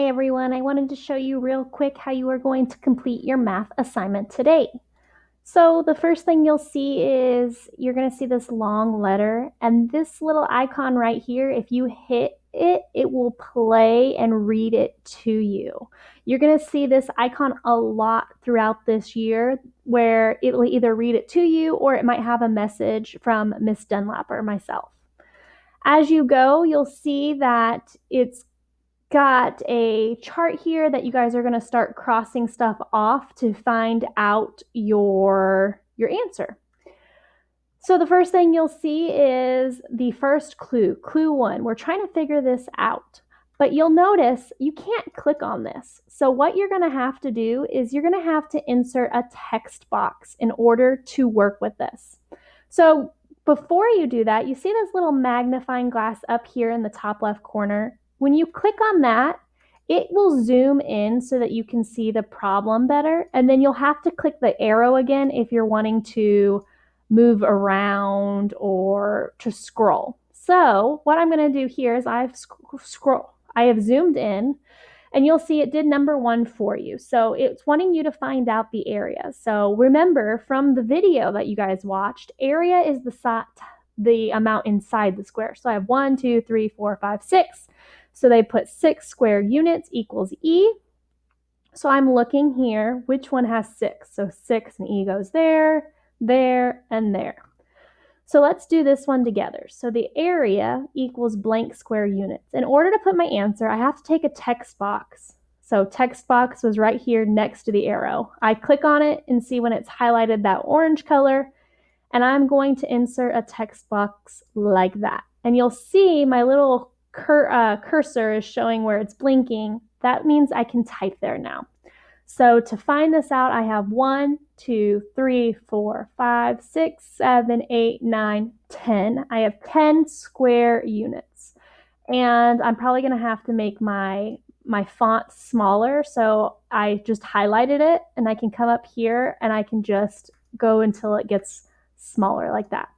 Hi everyone, I wanted to show you real quick how you are going to complete your math assignment today. So the first thing you'll see is you're going to see this long letter and this little icon right here, if you hit it, it will play and read it to you. You're going to see this icon a lot throughout this year where it'll either read it to you or it might have a message from Miss Dunlap or myself. As you go, you'll see that it's got a chart here that you guys are going to start crossing stuff off to find out your answer. So the first thing you'll see is the first clue, clue 1. We're trying to figure this out. But you'll notice you can't click on this. So what you're going to have to do is you're going to have to insert a text box in order to work with this. So before you do that, you see this little magnifying glass up here in the top left corner. When you click on that, it will zoom in so that you can see the problem better. And then you'll have to click the arrow again if you're wanting to move around or to scroll. So what I'm going to do here is I have zoomed in and you'll see it did number 1 for you. So it's wanting you to find out the area. So remember from the video that you guys watched, area is the amount inside the square. So I have 1, 2, 3, 4, 5, 6. So they put 6 square units equals E. So I'm looking here, which one has 6? So 6 and E goes there, there, and there. So let's do this one together. So the area equals blank square units. In order to put my answer, I have to take a text box. So text box was right here next to the arrow. I click on it and see when it's highlighted that orange color, and I'm going to insert a text box like that. And you'll see my little cursor is showing where it's blinking. That means I can type there now. So to find this out, I have 1, 2, 3, 4, 5, 6, 7, 8, 9, 10. I have 10 square units. And I'm probably going to have to make my font smaller. So I just highlighted it and I can come up here and I can just go until it gets smaller like that.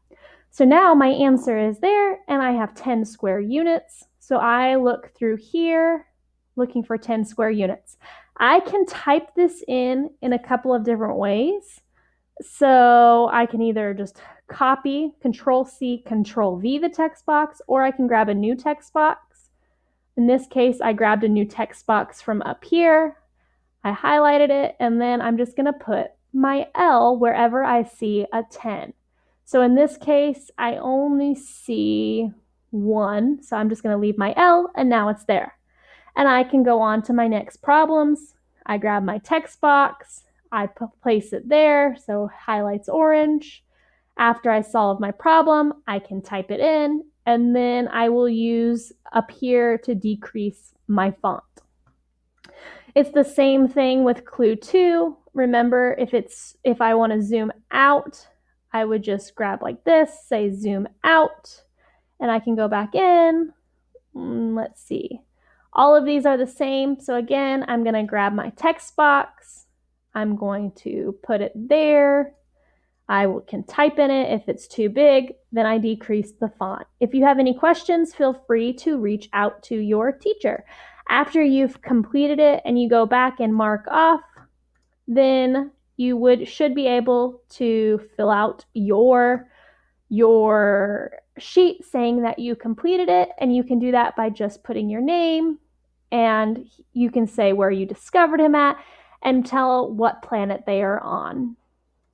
So now my answer is there and I have 10 square units. So I look through here looking for 10 square units. I can type this in a couple of different ways. So I can either just copy, Control C, Control V the text box, or I can grab a new text box. In this case, I grabbed a new text box from up here. I highlighted it, and then I'm just going to put my L wherever I see a 10. So in this case, I only see 1, so I'm just going to leave my L, and now it's there. And I can go on to my next problems. I grab my text box, I place it there, so highlights orange. After I solve my problem, I can type it in, and then I will use up here to decrease my font. It's the same thing with clue 2. Remember, if I want to zoom out, I would just grab like this, say zoom out, and I can go back in. Let's see. All of these are the same. So again, I'm going to grab my text box. I'm going to put it there. I can type in it. If it's too big, then I decrease the font. If you have any questions, feel free to reach out to your teacher. After you've completed it and you go back and mark off, then you should be able to fill out your sheet saying that you completed it, and you can do that by just putting your name, and you can say where you discovered him at and tell what planet they are on.